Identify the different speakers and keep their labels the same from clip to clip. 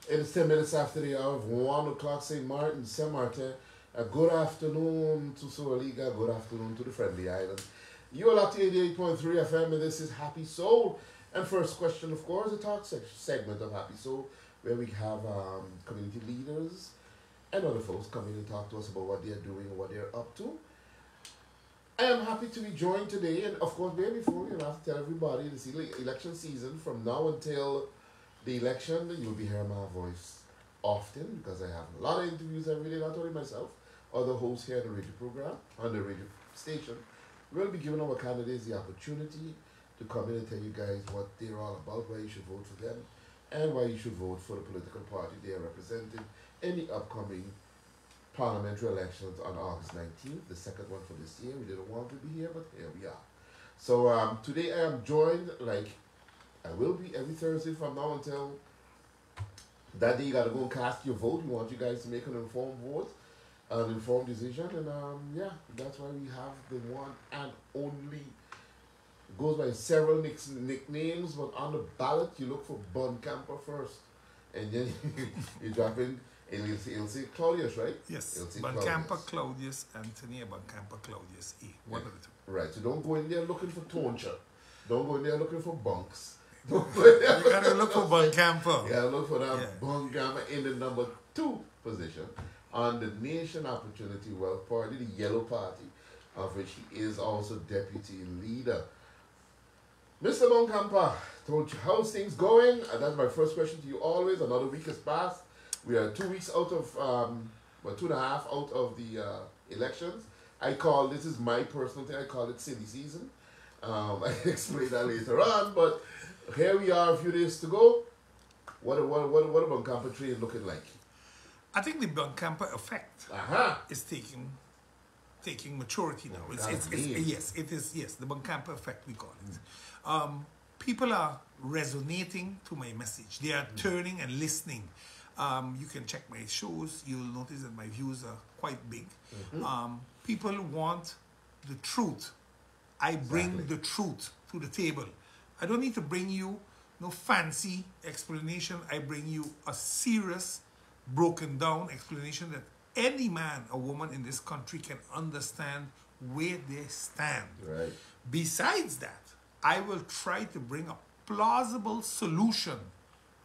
Speaker 1: It is 10 minutes after the hour of 1 o'clock, St. Martin, St. Martin. A good afternoon to Soraliga, good afternoon to the Friendly Islands. You are locked to 88.3 FM, and this is Happy Soul. And first question, of course, the talk segment of Happy Soul, where we have community leaders and other folks come in and talk to us about what they're doing and what they're up to. I am happy to be joined today, and of course, before you have to tell everybody this election season from now until the election, you'll be hearing my voice often because I have a lot of interviews every day, not only myself, other hosts here on the radio program, on the radio station. We'll be giving our candidates the opportunity to come in and tell you guys what they're all about, why you should vote for them, and why you should vote for the political party they are representing in the upcoming parliamentary elections on August 19th, the second one for this year. We didn't want to be here, but here we are. So today I am joined, like I will be every Thursday from now until that day. You got to go and cast your vote. We want you guys to make an informed vote, an informed decision, and yeah, that's why we have the one and only. Goes by several nicknames, but on the ballot you look for Bun Camper first, and then you drop in, and it'll say Claudius, right?
Speaker 2: Yes, Bun Camper Claudius, Anthony, Bun Camper Claudius E. One of the two.
Speaker 1: Right, so don't go in there looking for Toncha. Don't go in there looking for bunks.
Speaker 2: You gotta look for Bun Camper.
Speaker 1: You gotta look for that Bun Camper in the number 2 position on the Nation Opportunity Wealth Party, the Yellow Party, of which he is also deputy leader. Mr. Boncampa, how's things going? And that's my first question to you always. Another week has passed. We are 2 weeks out of, 2.5 out of the elections. This is my personal thing, I call it silly season. I'll explain that later on, but here we are, a few days to go. What a Boncampa train looking like?
Speaker 2: I think the Boncampa effect is taking maturity now. Yes, it is. Yes, the Boncampa effect, we call it. People are resonating to my message. They are turning and listening. You can check my shows. You'll notice that my views are quite big. People want the truth. I bring the truth to the table. I don't need to bring you no fancy explanation. I bring you a serious, broken down explanation that any man or woman in this country can understand where they stand.
Speaker 1: Right.
Speaker 2: Besides that, I will try to bring a plausible solution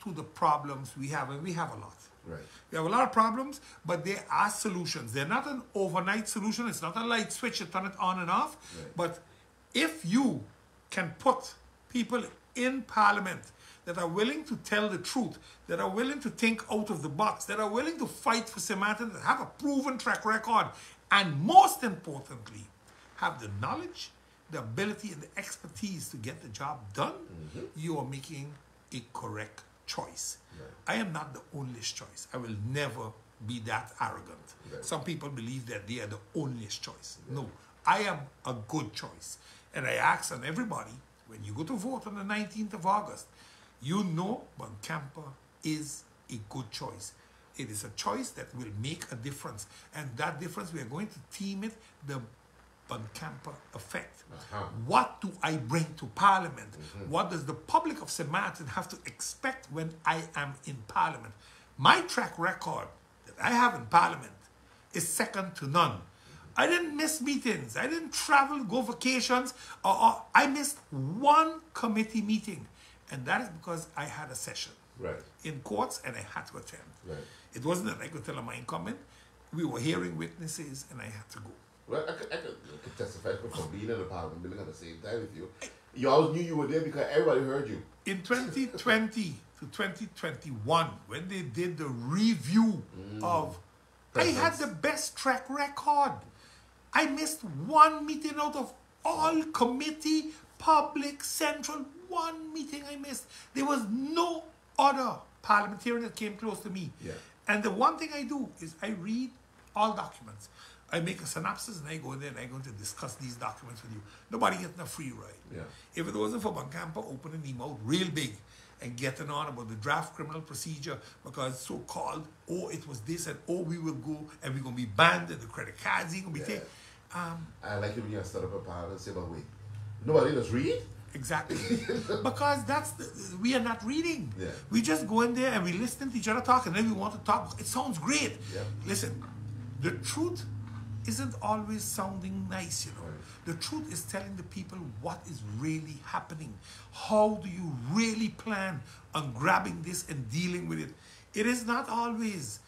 Speaker 2: to the problems we have, and we have a lot.
Speaker 1: Right.
Speaker 2: We have a lot of problems, but there are solutions. They're not an overnight solution. It's not a light switch to turn it on and off.
Speaker 1: Right.
Speaker 2: But if you can put people in Parliament that are willing to tell the truth, that are willing to think out of the box, that are willing to fight for St. Martin, that have a proven track record, and most importantly, have the knowledge, the ability, and the expertise to get the job done, you are making a correct choice. Right. I am not the only choice. I will never be that arrogant. Right. Some people believe that they are the only choice. Right. No, I am a good choice. And I ask on everybody, when you go to vote on the 19th of August, you know Boncampa is a good choice. It is a choice that will make a difference. And that difference, we are going to team it, the Boncampa effect. What do I bring to Parliament? What does the public of St. Martin have to expect when I am in Parliament? My track record that I have in Parliament is second to none. I didn't miss meetings. I didn't travel, go vacations. I missed one committee meeting. And that is because I had a session in courts and I had to attend. Right. It wasn't that I could tell a mind comment. We were hearing witnesses and I had to go.
Speaker 1: Well, I could testify from being in the Parliament building at the same time with you. You always knew you were there because everybody heard you.
Speaker 2: In 2020 to 2021, when they did the review of, I had the best track record. I missed one meeting out of all committee, public, central, one meeting I missed. There was no other parliamentarian that came close to me. Yeah. And the one thing I do is I read all documents. I make a synopsis and I go in there and I'm going to discuss these documents with you. Nobody getting a free ride. Yeah. If it wasn't for Boncampa opening his mouth real big and getting on about the draft criminal procedure because so-called, oh, it was this and oh, we will go and we're going to be banned and the credit cards ain't going to be taken.
Speaker 1: I like it when you start up a parliament and say, but wait, Nobody does read?
Speaker 2: Exactly. Because we are not reading.
Speaker 1: Yeah.
Speaker 2: We just go in there and we listen to each other talk, and then we want to talk. It sounds great.
Speaker 1: Yeah.
Speaker 2: Listen, the truth isn't always sounding nice, you know.
Speaker 1: Right.
Speaker 2: The truth is telling the people what is really happening. How do you really plan on grabbing this and dealing with it? It is not always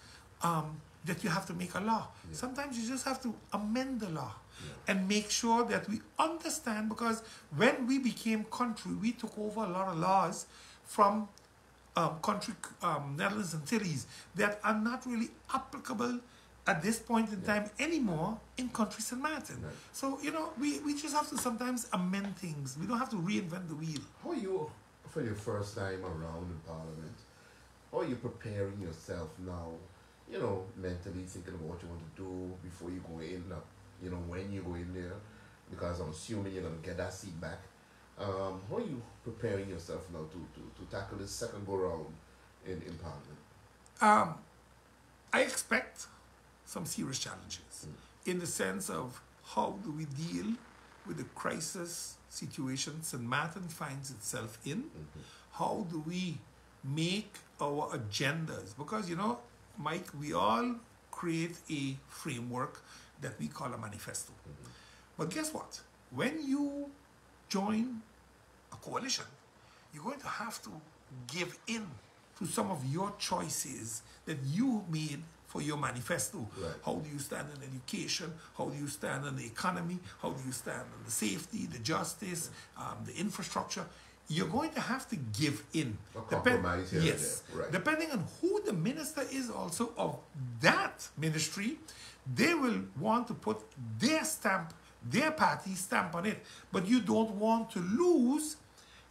Speaker 2: that you have to make a law. Yeah. Sometimes you just have to amend the law. Yeah. And make sure that we understand, because when we became country, we took over a lot of laws from country, Netherlands and Antilles, that are not really applicable at this point in time anymore in country St. Maarten. Right. So, you know, we just have to sometimes amend things. We don't have to reinvent the wheel.
Speaker 1: How are you, for your first time around in Parliament, how are you preparing yourself now, you know, mentally thinking about what you want to do before you go in, you know, when you go in there, because I'm assuming you're going to get that seat back. How are you preparing yourself now to tackle this second go round in Parliament?
Speaker 2: I expect some serious challenges in the sense of how do we deal with the crisis situation St. Maarten finds itself in. How do we make our agendas? Because, you know, Mike, we all create a framework that we call a manifesto. But guess what? When you join a coalition, you're going to have to give in to some of your choices that you made for your manifesto.
Speaker 1: Right.
Speaker 2: How do you stand in education? How do you stand in the economy? How do you stand in the safety, the justice, the infrastructure? You're going to have to give in.
Speaker 1: A compromise here
Speaker 2: yes.
Speaker 1: and there. Right.
Speaker 2: Depending on who the minister is also of that ministry, they will want to put their stamp, their party stamp on it. But you don't want to lose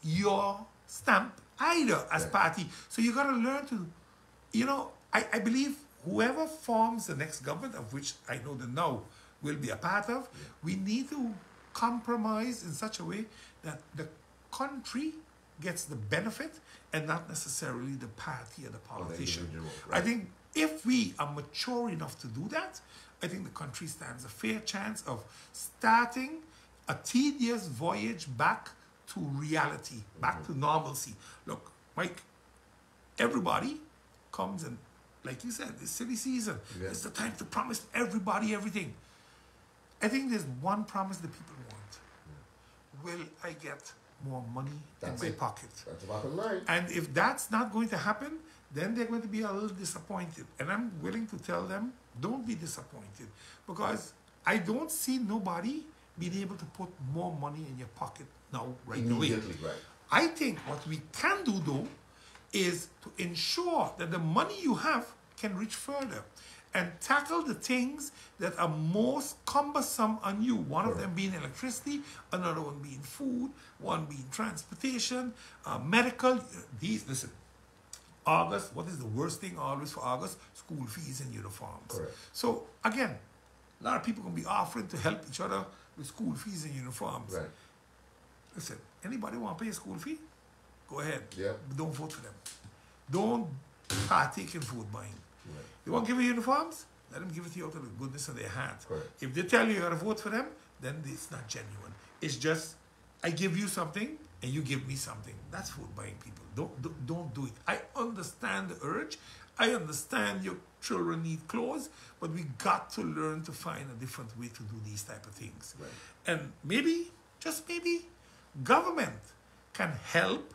Speaker 2: your stamp either as party. So you got to learn to, you know, I believe whoever forms the next government, of which I know that now will be a part of, we need to compromise in such a way that the country gets the benefit and not necessarily the party or the politician.
Speaker 1: Right.
Speaker 2: I think if we are mature enough to do that, I think the country stands a fair chance of starting a tedious voyage back to reality, back to normalcy. Look, Mike, everybody comes and, like you said, it's silly season.
Speaker 1: Yeah.
Speaker 2: It's the time to promise everybody everything. I think there's one promise that people want. Will I get more money in my pocket?
Speaker 1: That's the bottom line.
Speaker 2: And if that's not going to happen, then they're going to be a little disappointed. And I'm willing to tell them, don't be disappointed. Because I don't see nobody being able to put more money in your pocket now, right away.
Speaker 1: Immediately, right.
Speaker 2: I think what we can do, though, is to ensure that the money you have can reach further and tackle the things that are most cumbersome on you. One of them being electricity, another one being food, one being transportation, medical. Listen, August, what is the worst thing always for August? School fees and uniforms.
Speaker 1: Correct.
Speaker 2: So, again, a lot of people going to be offering to help each other with school fees and uniforms.
Speaker 1: Right.
Speaker 2: Listen, anybody want to pay a school fee? Go ahead.
Speaker 1: Yeah.
Speaker 2: But don't vote for them. Don't partake in vote buying.
Speaker 1: Right.
Speaker 2: You want to give you uniforms? Let them give it to you out of the goodness of their heart.
Speaker 1: Correct.
Speaker 2: If they tell you got to vote for them, then it's not genuine. It's just, I give you something and you give me something. That's vote buying, people. Don't do it. I understand the urge. I understand your children need clothes, but we got to learn to find a different way to do these type of things.
Speaker 1: Right.
Speaker 2: And maybe, just maybe, government can help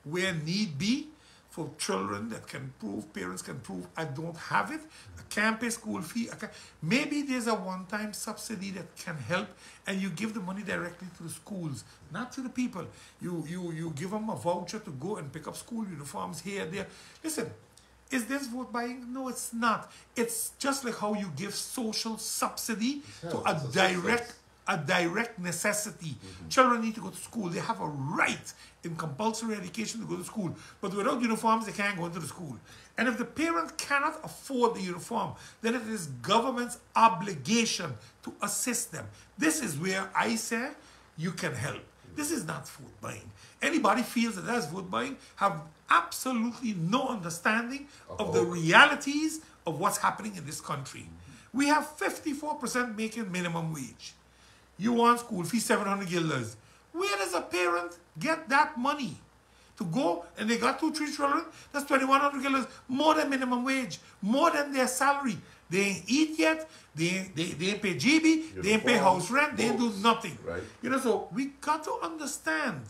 Speaker 2: where need be for children that can prove, parents can prove, I don't have it, I can't pay school fee. Maybe there's a one-time subsidy that can help, and you give the money directly to the schools, not to the people. You give them a voucher to go and pick up school uniforms here, there. Listen, is this vote buying? No, it's not. It's just like how you give social subsidy to a direct necessity. Children need to go to school. They have a right in compulsory education to go to school. But without uniforms, they can't go into the school. And if the parent cannot afford the uniform, then it is government's obligation to assist them. This is where I say you can help. This is not vote buying. Anybody feels that that's vote buying have absolutely no understanding of the realities of what's happening in this country. We have 54% making minimum wage. You want school fee, 700 guilders. Where does a parent get that money to go, and they got 2-3 children? That's $2,100, more than minimum wage, more than their salary. They ain't eat yet, they ain't pay GB, they ain't pay house rent, they ain't do nothing.
Speaker 1: Right.
Speaker 2: You know, so we got to understand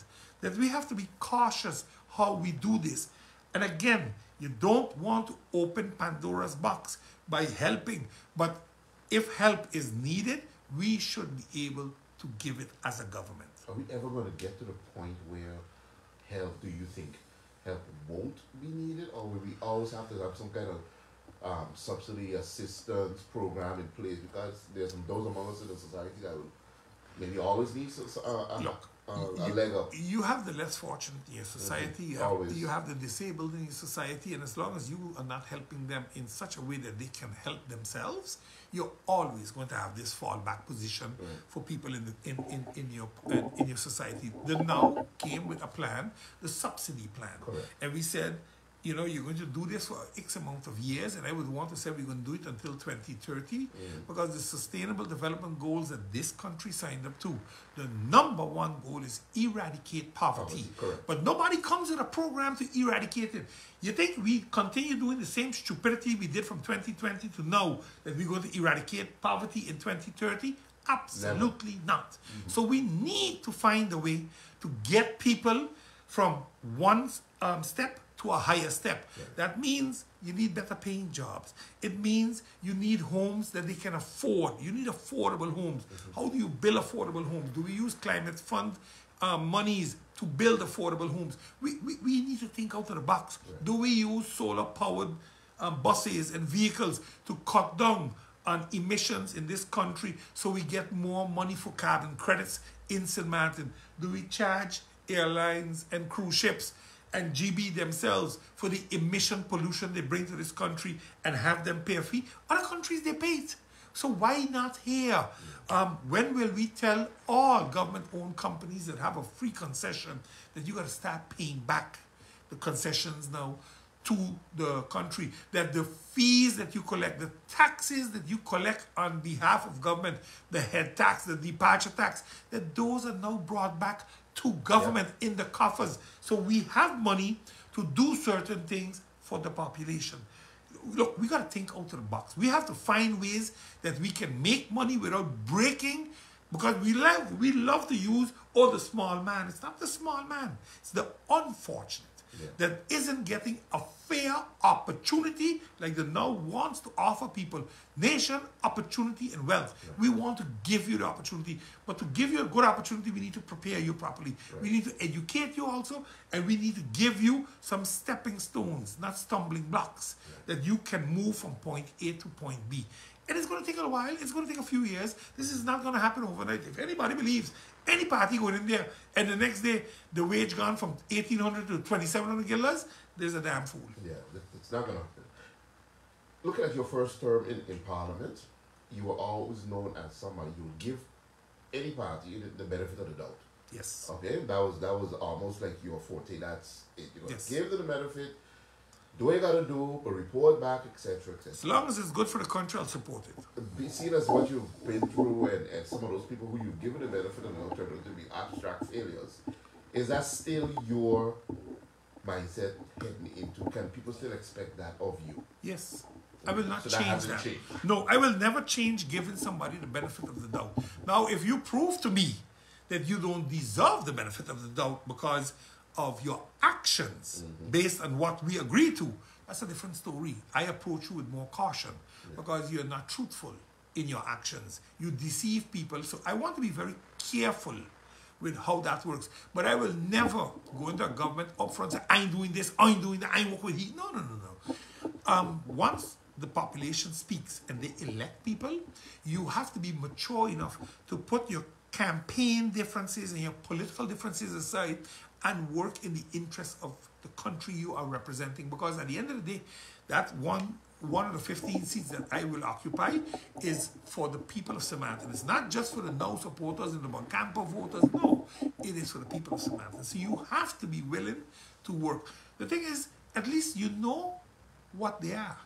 Speaker 2: that we have to be cautious how we do this. And again, you don't want to open Pandora's box by helping, but if help is needed, we should be able to give it as a government.
Speaker 1: Are we ever going to get to the point where help, do you think, help won't be needed? Or will we always have to have some kind of subsidy assistance program in place? Because there's those among us in the society that will maybe always need a leg up.
Speaker 2: You have the less fortunate in your society, you have the disabled in your society, and as long as you are not helping them in such a way that they can help themselves, you're always going to have this fallback position for people in your society. The now came with a plan, the subsidy plan.
Speaker 1: Correct.
Speaker 2: And we said, you know, you're going to do this for X amount of years, and I would want to say we're going to do it until 2030, because the sustainable development goals that this country signed up to, the #1 goal is eradicate poverty. But nobody comes with a program to eradicate it. You think we continue doing the same stupidity we did from 2020 to now, that we're going to eradicate poverty in 2030? Absolutely not. So we need to find a way to get people from one step to a higher step. That means you need better paying jobs. It means you need homes that they can afford. You need affordable homes. How do you build affordable homes? Do we use climate fund monies to build affordable homes? We need to think out of the box. Do we use solar powered buses and vehicles to cut down on emissions in this country so we get more money for carbon credits in St. Martin? Do we charge airlines and cruise ships and GB themselves for the emission pollution they bring to this country and have them pay a fee? Other countries, they pay it. So why not here? When will we tell all government-owned companies that have a free concession that you got to start paying back the concessions now to the country, that the fees that you collect, the taxes that you collect on behalf of government, the head tax, the departure tax, that those are now brought back to government in the coffers. So we have money to do certain things for the population. Look, we got to think out of the box. We have to find ways that we can make money without breaking, because we love to use, the small man. It's not the small man. It's the unfortunate that isn't getting a fair opportunity like the now wants to offer people nation, opportunity, and wealth. We want to give you the opportunity, but to give you a good opportunity, we need to prepare you properly. We need to educate you also, and we need to give you some stepping stones, not stumbling blocks, that you can move from point A to point B. And it's going to take a while. It's going to take a few years. This is not going to happen overnight. If anybody believes any party going in there and the next day the wage gone from $1,800 to $2,700, there's a damn fool.
Speaker 1: Yeah, it's not going to happen. Looking at your first term in Parliament, you were always known as somebody who would give any party the benefit of the doubt.
Speaker 2: Yes.
Speaker 1: Okay, that was almost like your forte. That's it. You know, give them the benefit. Do what you got to do, but report back, etc., etc.
Speaker 2: As long as it's good for the country, I'll support it.
Speaker 1: Seeing as what you've been through and some of those people who you've given the benefit and now turned out to be abstract failures, is that still your mindset heading into? Can people still expect that of you?
Speaker 2: Yes. I will not
Speaker 1: So
Speaker 2: change that. No, I will never change giving somebody the benefit of the doubt. Now, if you prove to me that you don't deserve the benefit of the doubt because of your actions based on what we agree to, that's a different story. I approach you with more caution because you're not truthful in your actions. You deceive people. So I want to be very careful with how that works. But I will never go into a government up front and say, I ain't doing this, I ain't doing that, I ain't working with he. No. Once the population speaks and they elect people, you have to be mature enough to put your campaign differences and your political differences aside and work in the interest of the country you are representing. Because at the end of the day, that one of the 15 seats that I will occupy is for the people of St. Martin. It's not just for the now supporters and the Boncampo voters. No, it is for the people of St. Martin. So you have to be willing to work. The thing is, at least you know what they are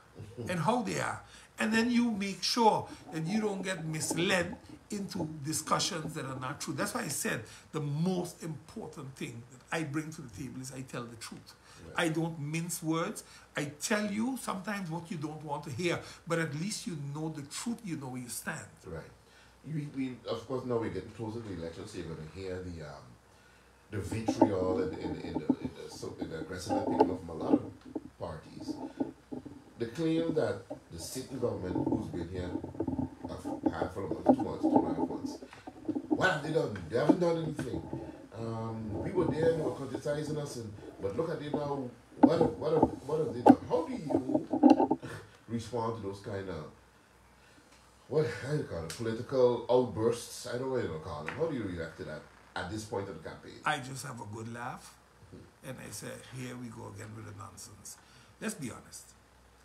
Speaker 2: and how they are. And then you make sure that you don't get misled into discussions that are not true. That's why I said the most important thing that I bring to the table is I tell the truth. Right. I don't mince words. I tell you sometimes what you don't want to hear, but at least you know the truth, you know where you stand.
Speaker 1: Right. We of course, now we're getting closer to the election, so you're going to hear the vitriol in the aggressive opinion from a lot of parties. The claim that the sitting government, who's been here a handful of months, 2 months, 2.5 months, what have they done? They haven't done anything. We were there, they were criticizing us, but look at it now. What have they done? How do you respond to those kind of, how do you call it, political outbursts? I don't know what you call them. How do you react to that at this point of the campaign?
Speaker 2: I just have a good laugh, and I say, here we go again with the nonsense. Let's be honest.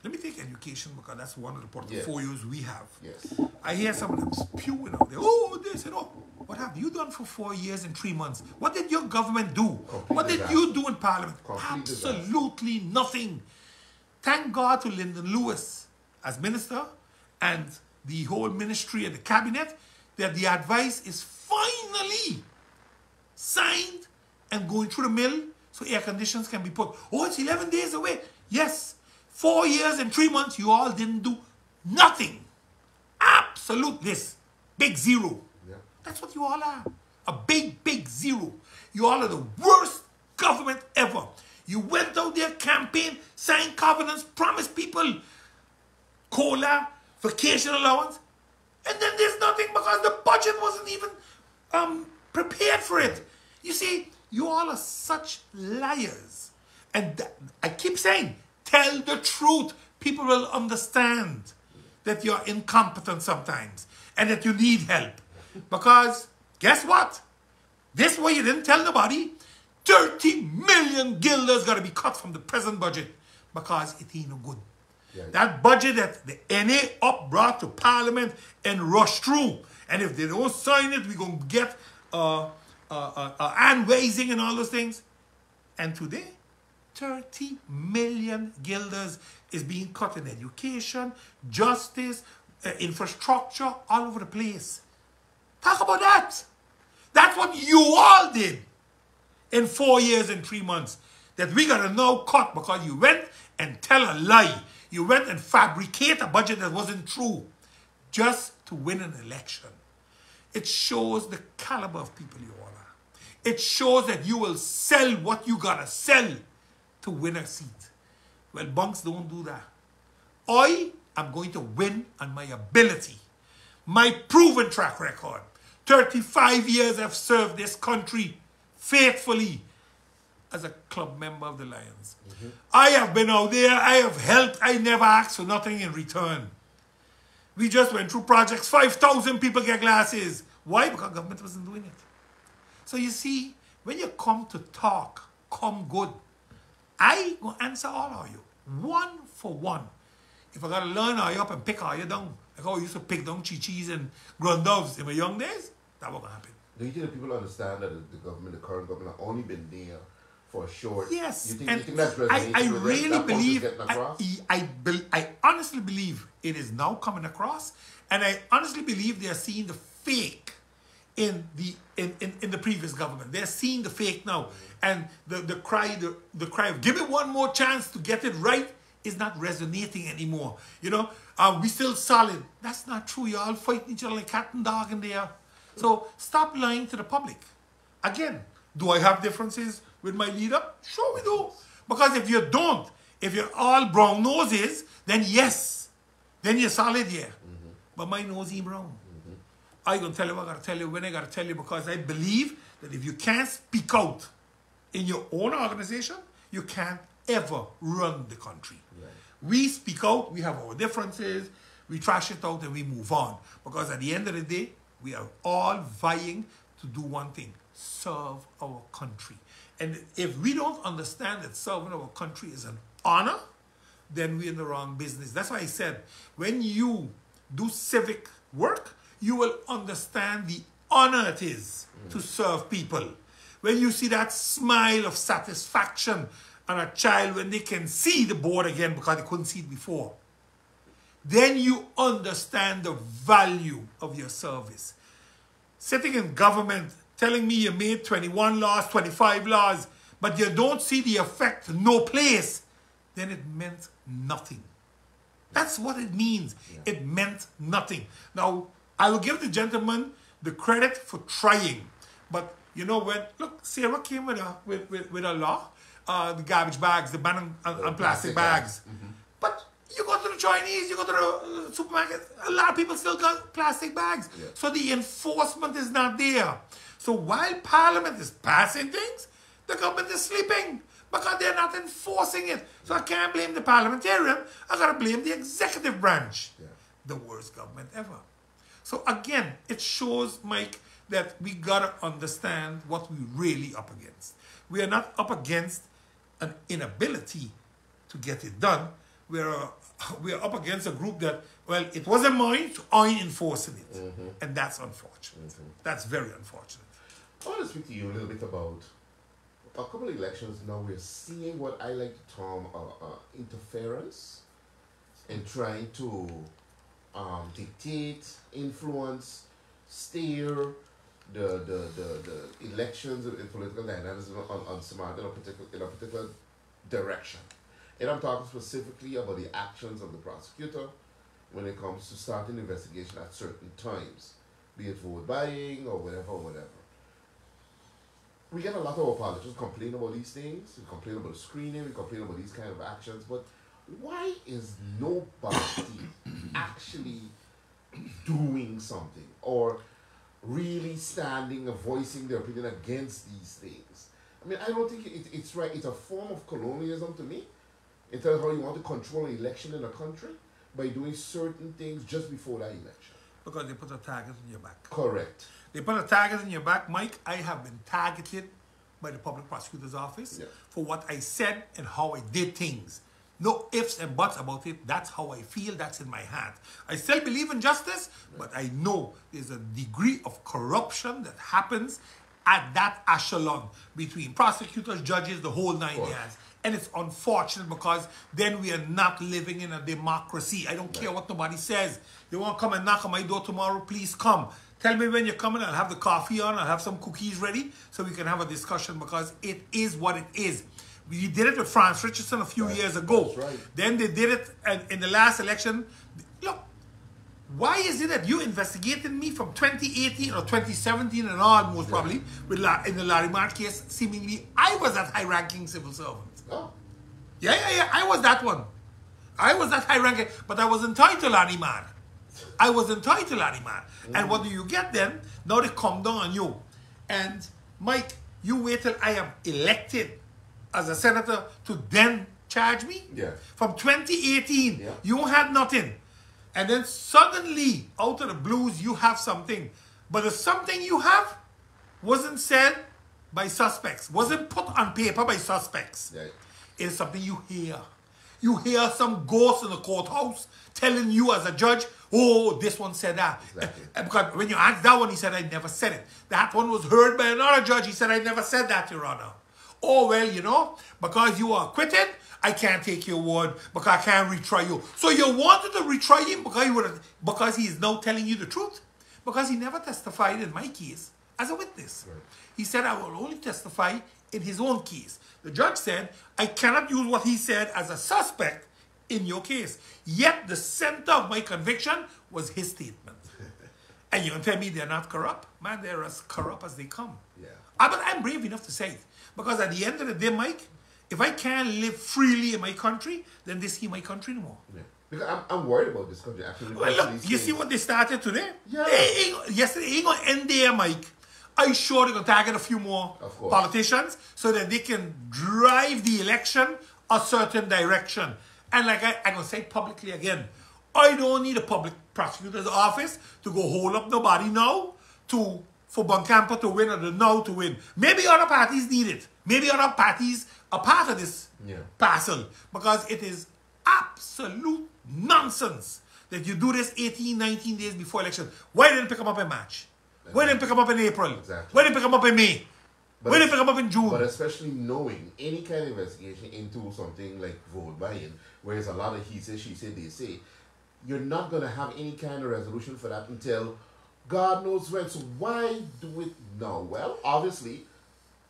Speaker 2: Let me take education because that's one of the portfolios we have.
Speaker 1: Yes.
Speaker 2: I hear some of them spewing out there. Oh, they said, oh, what have you done for 4 years and 3 months? What did your government do? What did you do in Parliament? Absolutely nothing. Thank God to Lyndon Lewis as minister and the whole ministry and the cabinet that the advice is finally signed and going through the mill so air conditions can be put. Oh, it's 11 days away. Yes. 4 years and 3 months, you all didn't do nothing. Absolute this. Big zero. Yeah. That's what you all are. A big, big zero. You all are the worst government ever. You went out there, campaign, signed covenants, promised people cola, vacation allowance, and then there's nothing because the budget wasn't even prepared for it. You see, you all are such liars. And I keep saying, tell the truth. People will understand that you're incompetent sometimes and that you need help. Because guess what? This way you didn't tell nobody. 30 million guilders got to be cut from the present budget because it ain't no good. Yeah. That budget that the NA brought to Parliament and rushed through. And if they don't sign it, we're going to get hand raising and all those things. And today, 30 million guilders is being cut in education, justice, infrastructure, all over the place. Talk about that. That's what you all did in 4 years and 3 months. That we got to now cut because you went and tell a lie. You went and fabricate a budget that wasn't true just to win an election. It shows the caliber of people you all are. It shows that you will sell what you got to sell to win a seat. Well, bunks don't do that. I am going to win on my ability. My proven track record. 35 years I've served this country faithfully as a club member of the Lions. Mm-hmm. I have been out there. I have helped. I never asked for nothing in return. We just went through projects. 5,000 people get glasses. Why? Because government wasn't doing it. So you see, when you come to talk, come good. I will answer all of you. One for one. If I got to learn how you up and pick how you down, like how I used to pick down chichis and grundovs in my young days, that won't happen.
Speaker 1: Do you think that people understand that the government, the current government, have only been there for a short...
Speaker 2: Yes.
Speaker 1: You think that's resonating
Speaker 2: I
Speaker 1: with
Speaker 2: really
Speaker 1: that
Speaker 2: believe...
Speaker 1: across?
Speaker 2: I honestly believe it is now coming across, and I honestly believe they are seeing the fake in the previous government. They're seeing the fake now. And the cry of give it one more chance to get it right is not resonating anymore. You know, we still solid. That's not true. You're all fighting each other like cat and dog in there. So stop lying to the public. Again, do I have differences with my leader? Sure we do. Because if you don't, if you're all brown noses, then yes, then you're solid here. Mm-hmm. But my nose ain't brown. Mm-hmm. I gonna tell you what I gotta tell you when I gotta tell you, because I believe that if you can't speak out in your own organization, you can't ever run the country. Right. We speak out, we have our differences, we trash it out and we move on. Because at the end of the day, we are all vying to do one thing: serve our country. And if we don't understand that serving our country is an honor, then we're in the wrong business. That's why I said, when you do civic work, you will understand the honor it is to serve people. When you see that smile of satisfaction on a child when they can see the board again because they couldn't see it before. then you understand the value of your service. Sitting in government, telling me you made 21 laws, 25 laws, but you don't see the effect, no place, then it meant nothing. That's what it means. Yeah. It meant nothing. Now, I will give the gentleman the credit for trying. But, you know, when, look, Sarah came with a law, the garbage bags, the ban on plastic bags. Mm-hmm. But you go to the Chinese, you go to the supermarket, a lot of people still got plastic bags. Yeah. So the enforcement is not there. So while Parliament is passing things, the government is sleeping because they're not enforcing it. So I can't blame the parliamentarian. I got to blame the executive branch. Yeah. The worst government ever. So again, it shows, Mike, that we got to understand what we're really up against. We are not up against an inability to get it done. We're up against a group that, well, it wasn't mine, so I'm enforcing it. Mm-hmm. And that's unfortunate. Mm-hmm. That's very unfortunate.
Speaker 1: I want to speak to you a little bit about a couple of elections now. We're seeing what I like to term interference in trying to dictate, influence, steer the elections and political dynamics on Samaritan in a particular direction. And I'm talking specifically about the actions of the prosecutor when it comes to starting investigation at certain times, be it vote buying or whatever. We get a lot of our politicians complain about these things. We complain about screening. We complain about these kind of actions. But why is nobody actually doing something or really standing or voicing their opinion against these things? I mean, I don't think it's right. It's a form of colonialism to me. In terms of how you want to control an election in a country by doing certain things just before that election.
Speaker 2: Because they put a target on your back.
Speaker 1: Correct.
Speaker 2: They put a target on your back, Mike. I have been targeted by the public prosecutor's office for what I said and how I did things. No ifs and buts about it. That's how I feel. That's in my heart. I still believe in justice, but I know there's a degree of corruption that happens at that echelon between prosecutors, judges, the whole 9 yards. And it's unfortunate because then we are not living in a democracy. I don't care what nobody says. You want to come and knock on my door tomorrow? Please come. Tell me when you're coming. I'll have the coffee on. I'll have some cookies ready so we can have a discussion because it is what it is. We did it with Franz Richardson a few years ago. That's right. Then they did it in the last election. Look, why is it that you investigated me from 2018 or 2017 and all, most probably, with in the Larry Mart case? Seemingly, I was that high-ranking civil servant.
Speaker 1: Oh.
Speaker 2: Yeah. I was that one. I was that high-ranking, but I was entitled anymore. I was entitled anymore. And what do you get then? Now they come down on you. And Mike, you wait till I am elected as a senator to then charge me?
Speaker 1: Yeah.
Speaker 2: From 2018, you had nothing. And then suddenly, out of the blues, you have something. But the something you have wasn't said by suspects, wasn't put on paper by suspects.
Speaker 1: Yeah.
Speaker 2: It's something you hear. You hear some ghost in the courthouse telling you as a judge, oh, this one said that.
Speaker 1: Exactly.
Speaker 2: Because when you asked that one, he said, I never said it. That one was heard by another judge. He said, I never said that, Your Honor. Oh, well, you know, because you are acquitted, I can't take your word because I can't retry you. So you wanted to retry him because he is now telling you the truth? Because he never testified in my case as a witness.
Speaker 1: Right.
Speaker 2: He said, I will only testify in his own case. The judge said, I cannot use what he said as a suspect in your case. Yet the center of my conviction was his statement. And you're going to tell me they're not corrupt? Man, they're as corrupt as they come.
Speaker 1: Yeah.
Speaker 2: But I'm brave enough to say it. Because at the end of the day, Mike, if I can't live freely in my country, then this ain't my country anymore.
Speaker 1: Yeah. Because I'm worried about this country, actually.
Speaker 2: Well, look, you see what they started today?
Speaker 1: Yeah.
Speaker 2: Yesterday, it ain't going to end there, Mike. I'm sure they're going to target a few more politicians so that they can drive the election a certain direction. And like I'm going to say publicly again, I don't need a public prosecutor's office to go hold up nobody now for Boncampo to win or the now to win. Maybe other parties need it. Maybe other parties are part of this parcel because it is absolute nonsense that you do this 18, 19 days before election. Why didn't pick them up in March? Why didn't pick them up in April?
Speaker 1: Exactly.
Speaker 2: Why didn't pick them up in May? Why didn't pick them up in June?
Speaker 1: But especially knowing any kind of investigation into something like vote buying, where there's a lot of he said, she said, they say, you're not going to have any kind of resolution for that until God knows when. So why do it now? Well, obviously,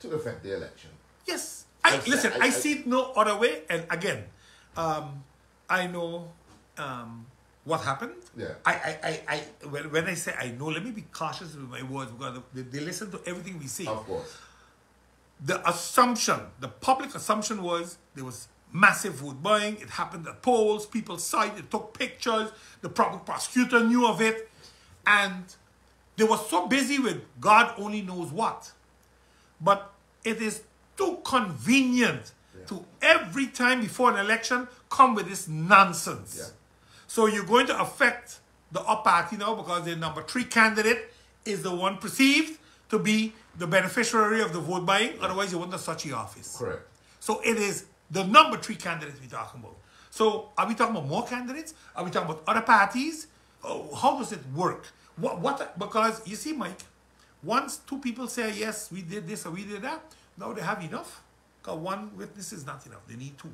Speaker 1: to affect the election.
Speaker 2: Yes. I see it no other way. And again, I know what happened.
Speaker 1: Yeah.
Speaker 2: When I say I know, let me be cautious with my words because they listen to everything we say.
Speaker 1: Of course.
Speaker 2: The assumption, the public assumption was there was massive vote buying. It happened at polls. People saw it. They took pictures. The public prosecutor knew of it. And they were so busy with God only knows what. But it is too convenient to every time before an election come with this nonsense.
Speaker 1: Yeah.
Speaker 2: So you're going to affect the up party now because the number 3 candidate is the one perceived to be the beneficiary of the vote buying. Otherwise, you wouldn't have such an office.
Speaker 1: Correct.
Speaker 2: So it is the number 3 candidate we're talking about. So are we talking about more candidates? Are we talking about other parties? Oh, how does it work? Because you see, Mike, once 2 people say, yes, we did this or we did that, now they have enough. Because 1 witness is not enough. They need 2.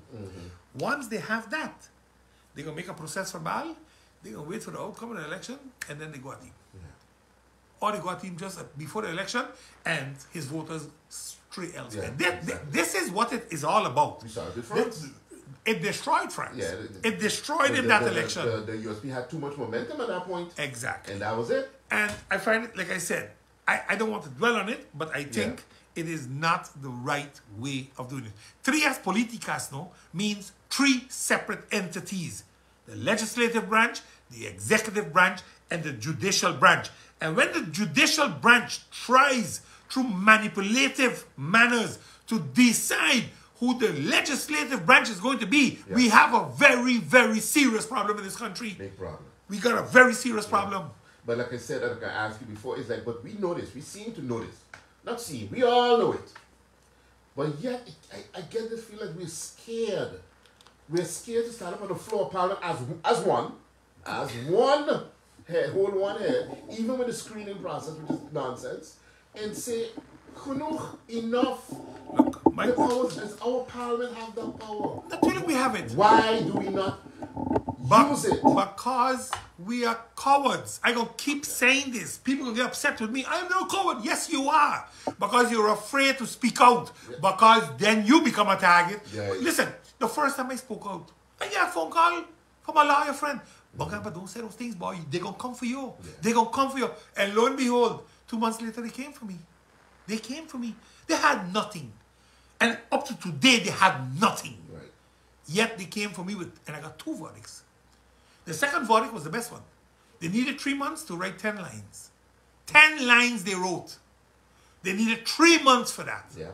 Speaker 2: Once they have that, they're going to make a process for Baal. They're going to wait for the outcome of the election, and then they go at him. Or they go at him just before the election, and his voters straight elsewhere. This is what it is all about.
Speaker 1: We saw it with France.
Speaker 2: It destroyed France.
Speaker 1: Yeah,
Speaker 2: it destroyed in that election.
Speaker 1: The USP had too much momentum at that point.
Speaker 2: Exactly.
Speaker 1: And that was it.
Speaker 2: And I find it, like I said, I don't want to dwell on it, but I think it is not the right way of doing it. Trias politicas, no, means 3 separate entities. The legislative branch, the executive branch, and the judicial branch. And when the judicial branch tries through manipulative manners to decide who the legislative branch is going to be, we have a very, very serious problem in this country.
Speaker 1: Big problem.
Speaker 2: We got a very serious problem.
Speaker 1: But like I said, like I asked you before, it's like, but we know this. We seem to know this. Not seem. We all know it. But yet, I get this feeling like we're scared. We're scared to stand up on the floor of Parliament as one head, hold one head, even with the screening process, which is nonsense, and say, enough.
Speaker 2: Look, my
Speaker 1: powers, does our Parliament have the power?
Speaker 2: Naturally, we have it.
Speaker 1: Why do we not use it?
Speaker 2: Because we are cowards. I gonna keep saying this. People will get upset with me. I'm no coward. Yes, you are. Because you're afraid to speak out. Because then you become a target. Listen, the first time I spoke out, I got a phone call from a lawyer friend. But don't say those things, boy. They're gonna come for you. They're gonna come for you. And lo and behold, 2 months later, they came for me. They came for me. They had nothing. And up to today, they had nothing.
Speaker 1: Right.
Speaker 2: Yet they came for me and I got 2 verdicts. The second verdict was the best one. They needed 3 months to write 10 lines. 10 lines they wrote. They needed 3 months for that.
Speaker 1: Yeah.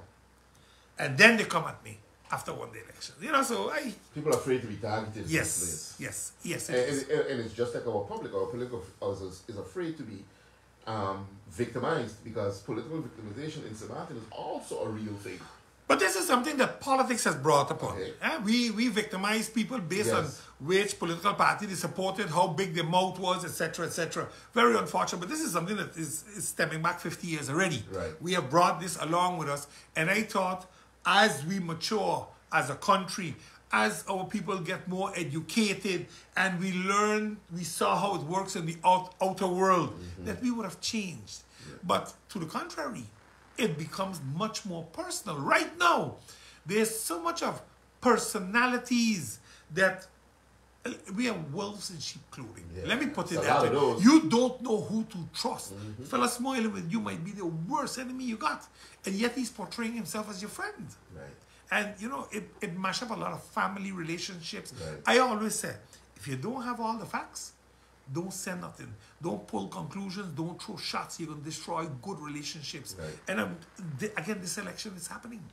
Speaker 2: And then they come at me after one day election. You know, so
Speaker 1: people are afraid to be targeted.
Speaker 2: Yes.
Speaker 1: And it's just like our political is afraid to be victimized, because political victimization in St. Maarten is also a real thing.
Speaker 2: But this is something that politics has brought upon. We victimize people based on which political party they supported, how big their mouth was, etc., etc. Very unfortunate, but this is something that is stemming back 50 years already.
Speaker 1: Right.
Speaker 2: We have brought this along with us, and I thought as we mature as a country, as our people get more educated and we learn, we saw how it works in the outer world, that we would have changed. But to the contrary, it becomes much more personal. Right now, there's so much of personalities that we are wolves in sheep clothing. Let me put it that way. You don't know who to trust. Fella smiling with you might be the worst enemy you got. And yet he's portraying himself as your friend.
Speaker 1: Right.
Speaker 2: And, you know, it mashes up a lot of family relationships.
Speaker 1: Right.
Speaker 2: I always say, if you don't have all the facts, don't say nothing. Don't pull conclusions. Don't throw shots. You're going to destroy good relationships.
Speaker 1: Right.
Speaker 2: And again, this election is happening.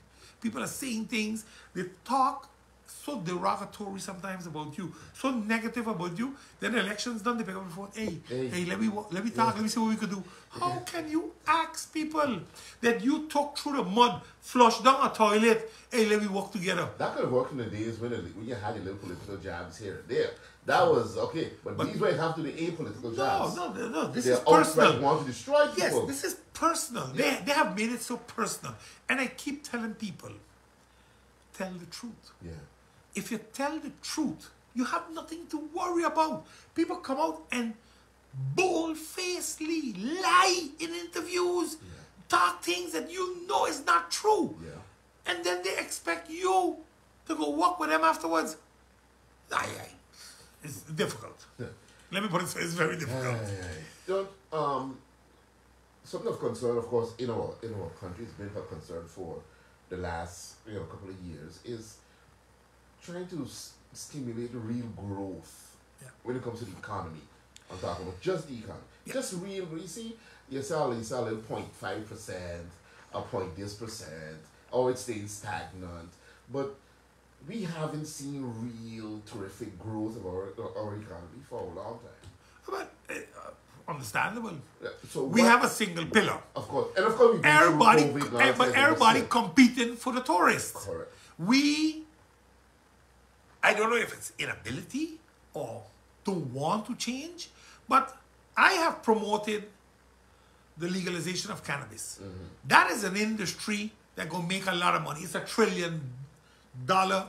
Speaker 2: People are saying things. They talk so derogatory sometimes about you, so negative about you. Then the election's done. They pick up the phone. Hey, let me talk. Let me see what we could do. How can you ask people that you took through the mud, flushed down a toilet? Hey, let me work together.
Speaker 1: That could have worked in the days when you had your little political jabs here and there. That was okay, but these ways have to be apolitical jobs.
Speaker 2: No. This is personal.
Speaker 1: They want to destroy people.
Speaker 2: Yes, this is personal. They have made it so personal. And I keep telling people, tell the truth.
Speaker 1: Yeah.
Speaker 2: If you tell the truth, you have nothing to worry about. People come out and bold-facedly lie in interviews, talk things that you know is not true. And then they expect you to go work with them afterwards. It's difficult. Let me put it so it's very difficult.
Speaker 1: Something of concern, of course, in our country, has been a concern for the last couple of years, is trying to stimulate real growth when it comes to the economy. I'm talking about just the economy. Just real, you saw a little 0.5%, a point this percent, or it stays stagnant. But we haven't seen real terrific growth of our economy for a long time.
Speaker 2: But, understandable.
Speaker 1: So
Speaker 2: we have a single pillar.
Speaker 1: Of course. And of course,
Speaker 2: everybody competing for the tourists.
Speaker 1: Correct.
Speaker 2: I don't know if it's inability or don't want to change, but I have promoted the legalization of cannabis. That is an industry that going to make a lot of money. It's $1 trillion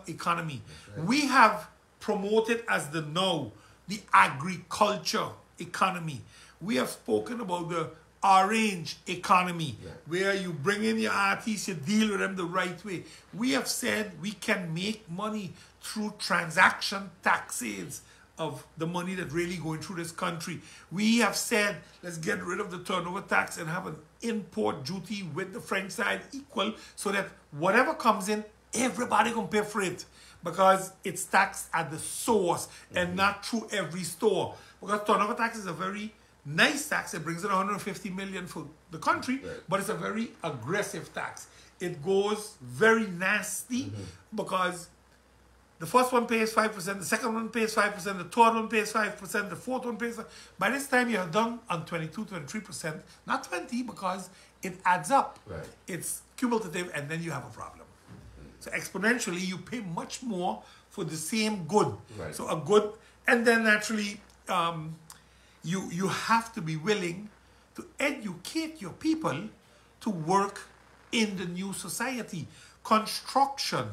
Speaker 2: economy. Right. We have promoted as the agriculture economy. We have spoken about the orange economy, where you bring in your artists, you deal with them the right way. We have said we can make money through transaction taxes of the money that really going through this country. We have said, let's get rid of the turnover tax and have an import duty with the French side equal, so that whatever comes in, everybody can pay for it, because it's taxed at the source and not through every store. Because turnover tax is a very nice tax. It brings in 150 million for the country, but it's a very aggressive tax. It goes very nasty because the first one pays 5%, the second one pays 5%, the third one pays 5%, the fourth one pays 5%. By this time, you're done on 22, 23%, not 20, because it adds up. It's cumulative, and then you have a problem. So exponentially, you pay much more for the same good. So a good, and then naturally, you have to be willing to educate your people to work in the new society. Construction,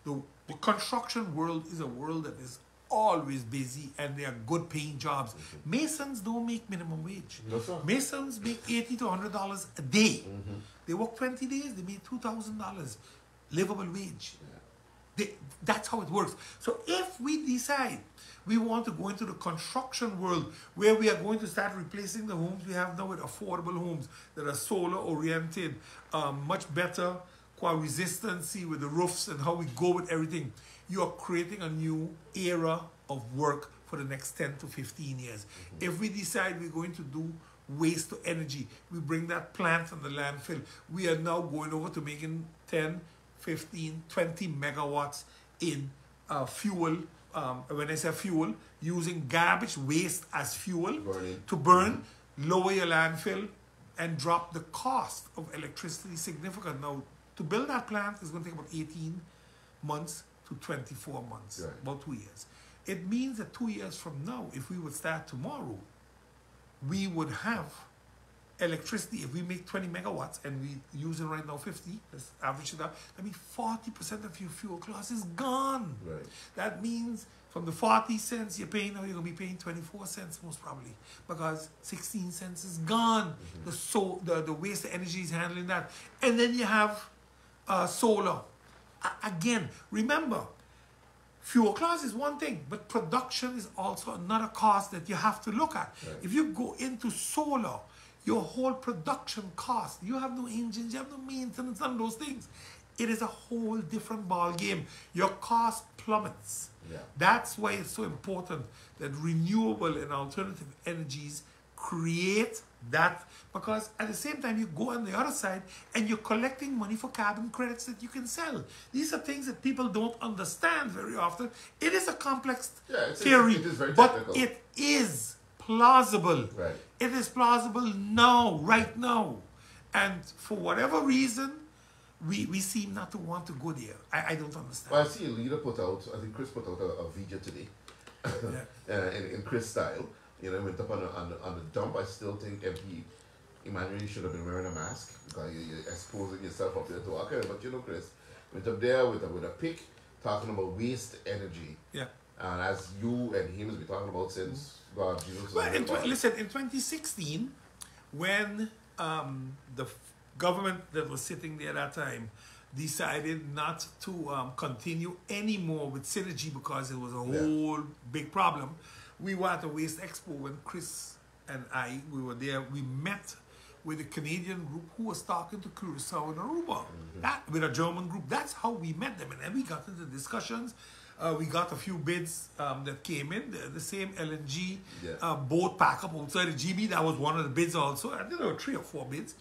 Speaker 2: the construction world is a world that is always busy, and they are good paying jobs. Masons don't make minimum wage. Masons make $80 to $100 a day. They work 20 days, they make $2,000 livable wage. That's how it works. So if we decide we want to go into the construction world, where we are going to start replacing the homes we have now with affordable homes that are solar oriented, much better resistancy with the roofs and how we go with everything, you are creating a new era of work for the next 10 to 15 years. If we decide we're going to do waste to energy, we bring that plant from the landfill. We are now going over to making 10, 15, 20 megawatts in fuel. When I say fuel, using garbage waste as fuel to burn, lower your landfill, and drop the cost of electricity significantly. Now, to build that plant is going to take about 18 months to 24 months, about 2 years. It means that 2 years from now, if we would start tomorrow, we would have electricity. If we make 20 megawatts and we using right now 50, let's average it out, that means 40% of your fuel cost is gone. That means from the 40 cents you're paying now, you're going to be paying 24 cents most probably, because 16 cents is gone. The waste of energy is handling that. And then you have solar. Again, remember, fuel cost is one thing, but production is also another cost that you have to look at. If you go into solar, your whole production cost, you have no engines, you have no maintenance on those things. It is a whole different ball game. Your cost plummets. That's why it's so important that renewable and alternative energies create that, because at the same time you go on the other side and you're collecting money for carbon credits that you can sell. These are things that people don't understand very often. It is a complex theory,
Speaker 1: it is very
Speaker 2: but
Speaker 1: technical.
Speaker 2: it is plausible. It is plausible now, right now. And for whatever reason, we seem not to want to go there. I don't understand.
Speaker 1: Well, I see a leader put out, I think Chris put out a video today, in Chris style. Went up on the dump. I still think MP Emmanuel should have been wearing a mask, because you're exposing yourself up there to Chris went up there with a pick, talking about waste energy. And as you and him has been talking about since God, Jesus.
Speaker 2: Well, listen, in 2016, when the government that was sitting there at that time decided not to continue anymore with Synergy because it was a whole big problem, we were at the Waste Expo when Chris and we were there. We met with a Canadian group who was talking to Curaçao and Aruba. With a German group. That's how we met them. And then we got into discussions. We got a few bids that came in. The same LNG boat pack up outside of GB. That was one of the bids also. I think there were 3 or 4 bids.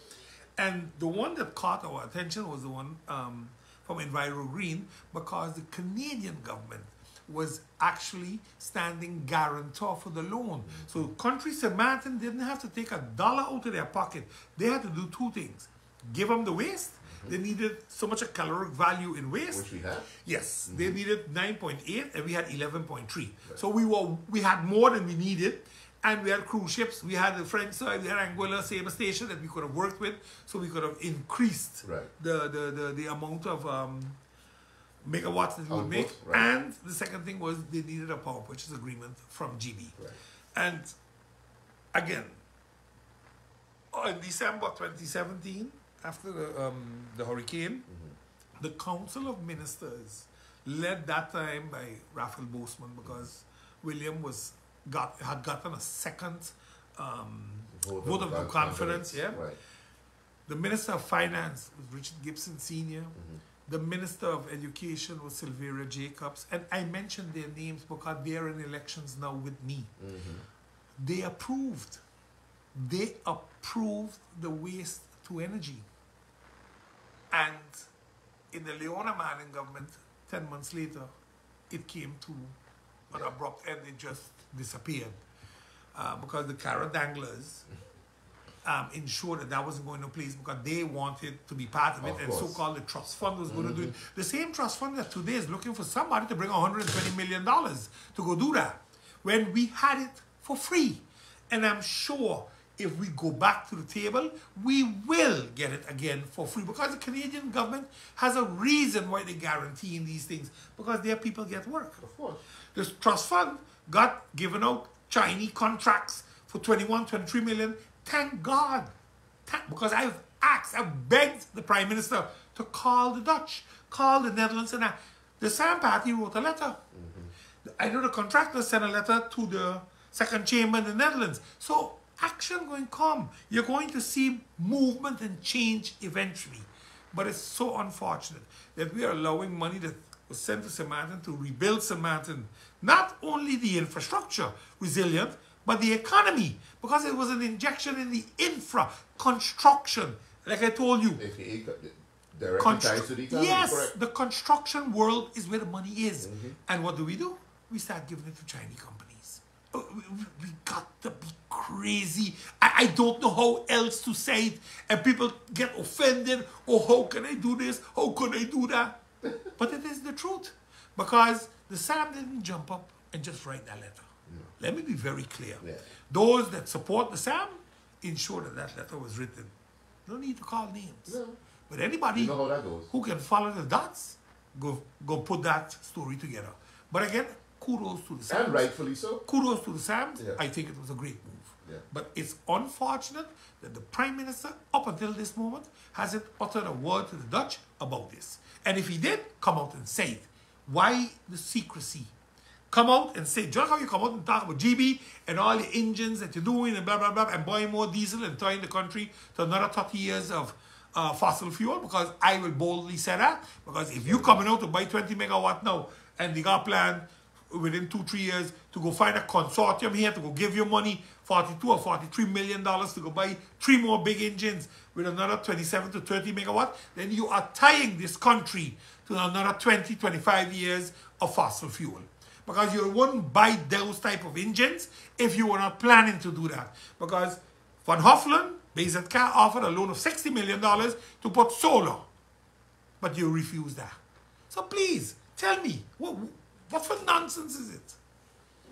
Speaker 2: And the one that caught our attention was the one from Enviro Green, because the Canadian government was actually standing guarantor for the loan. So country St. Maarten didn't have to take $1 out of their pocket. They had to do 2 things. Give them the waste. They needed so much a caloric value in waste.
Speaker 1: Which we had.
Speaker 2: Yes, they needed 9.8 and we had 11.3. Right. So we had more than we needed, and we had cruise ships. We had the French side, we had Anguilla Sabre Station that we could have worked with, so we could have increased the amount of megawatts that we would make. Right. And the second thing was they needed a power purchase agreement from GB. Right. And again, in December 2017, after the hurricane, the Council of Ministers, led that time by Raphael Boseman, because William had gotten a second vote of no confidence. Yeah. Right. The Minister of Finance was Richard Gibson Sr. The Minister of Education was Silveria Jacobs. And I mentioned their names because they are in elections now with me. They approved the waste to energy. And in the Leona Manning government, 10 months later, it came to an abrupt end. It just disappeared because the carrot danglers ensured that wasn't going to place, because they wanted to be part of it. And so-called the trust fund was going to do it. The same trust fund that today is looking for somebody to bring $120 million to go do that, when we had it for free. And I'm sure if we go back to the table, we will get it again for free, because the Canadian government has a reason why they're guaranteeing these things, because their people get work.
Speaker 1: Of course.
Speaker 2: This trust fund got given out Chinese contracts for 21, 23 million. Thank God. Because I've begged the Prime Minister to call the Dutch, call the Netherlands, and the SAM party wrote a letter. I know the contractors sent a letter to the second chamber in the Netherlands. So action going to come. You're going to see movement and change eventually. But it's so unfortunate that we are allowing money that was sent to St. Maarten to rebuild St. Maarten. Not only the infrastructure resilient, but the economy. Because it was an injection in the construction. Like I told you.
Speaker 1: Directly ties to the economy.
Speaker 2: Yes, the construction world is where the money is. And what do? We start giving it to Chinese companies. We got to be crazy. I don't know how else to say it. And people get offended. Oh, how can I do this? How can I do that? But it is the truth. Because the SAM didn't jump up and just write that letter. No. Let me be very clear. Yeah. Those that support the SAM ensure that that letter was written. No need to call names. No. But anybody who can follow the dots, go put that story together. But again, kudos to the SAMs.
Speaker 1: And rightfully so.
Speaker 2: Kudos to the SAMs. Yeah. I think it was a great move. Yeah. But it's unfortunate that the Prime Minister, up until this moment, hasn't uttered a word to the Dutch about this. And if he did, come out and say it. Why the secrecy? Come out and say, just how you come out and talk about GB and all the engines that you're doing and blah, blah, blah, and buying more diesel and tying the country to another 30 years of fossil fuel, because I will boldly say that. Because if you coming out to buy 20 megawatt now, and they got planned within 2-3 years to go find a consortium here to go give you money, $42 or $43 million to go buy 3 more big engines with another 27 to 30 megawatt, then you are tying this country to another 20-25 years of fossil fuel. Because you wouldn't buy those type of engines if you were not planning to do that. Because Van Hoffelen, BZK, offered a loan of $60 million to put solar. But you refused that. So please, tell me, what for nonsense is it?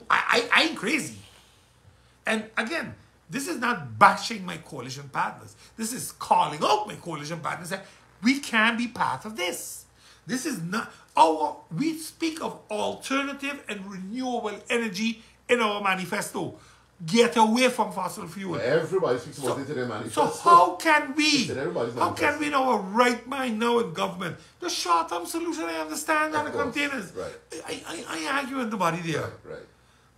Speaker 2: I ain't crazy. And again, this is not bashing my coalition partners. This is calling out my coalition partners that we can be part of this. This is not we speak of alternative and renewable energy in our manifesto. Get away from fossil fuel.
Speaker 1: Well, everybody speaks about it in their manifesto.
Speaker 2: So how can we, in our right mind now in government, the short-term solution, I understand, on the containers.
Speaker 1: Right.
Speaker 2: I argue with nobody there.
Speaker 1: Right.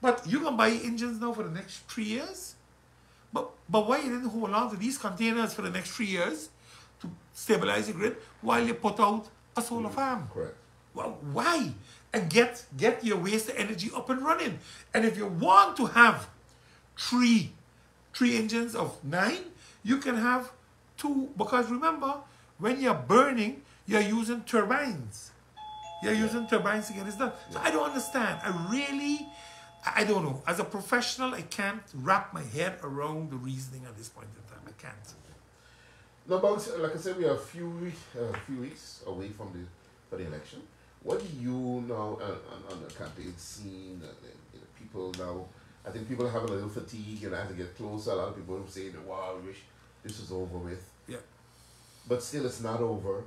Speaker 2: But you can buy engines now for the next 3 years? But why you didn't hold on to these containers for the next 3 years to stabilize the grid while you put out a solar farm?
Speaker 1: Correct.
Speaker 2: Well, why? And get your waste energy up and running. And if you want to have three engines of 9, you can have 2, because remember, when you're burning, you're using turbines. You're using turbines to get this done. So I don't understand. I don't know. As a professional, I can't wrap my head around the reasoning at this point in time. I can't.
Speaker 1: Now, Bounce, like I said, we are a few weeks away from the election. What do you now on the campaign scene? People now, I think people are having a little fatigue and as they get closer, a lot of people are saying, wow, I wish this was over with.
Speaker 2: Yeah.
Speaker 1: But still, it's not over.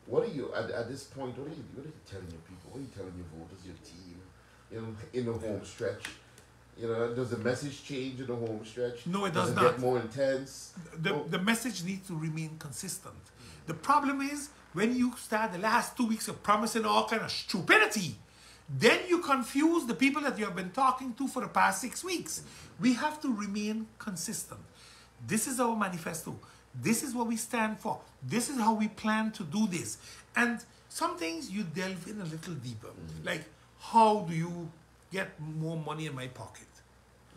Speaker 1: What are you, at this point, what are you telling your people? What are you telling your voters, your team, in the home stretch? Does the message change in the home stretch?
Speaker 2: No, it does
Speaker 1: not. Does it get more intense?
Speaker 2: The message needs to remain consistent. The problem is, when you start the last 2 weeks of promising all kind of stupidity, then you confuse the people that you have been talking to for the past 6 weeks. We have to remain consistent. This is our manifesto. This is what we stand for. This is how we plan to do this. And some things you delve in a little deeper. Like, how do you get more money in my pocket?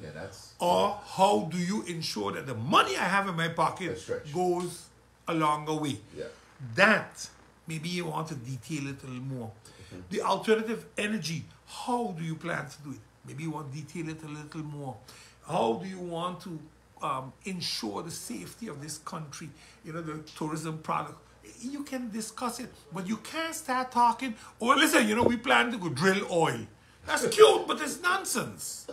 Speaker 1: Yeah, that's...
Speaker 2: Or how do you ensure that the money I have in my pocket goes a longer way?
Speaker 1: Yeah.
Speaker 2: That, maybe you want to detail it a little more. The alternative energy, how do you plan to do it? Maybe you want to detail it a little more. How do you want to ensure the safety of this country, the tourism product? You can discuss it, but you can't start talking, oh, listen, we plan to go drill oil. That's cute, but it's nonsense.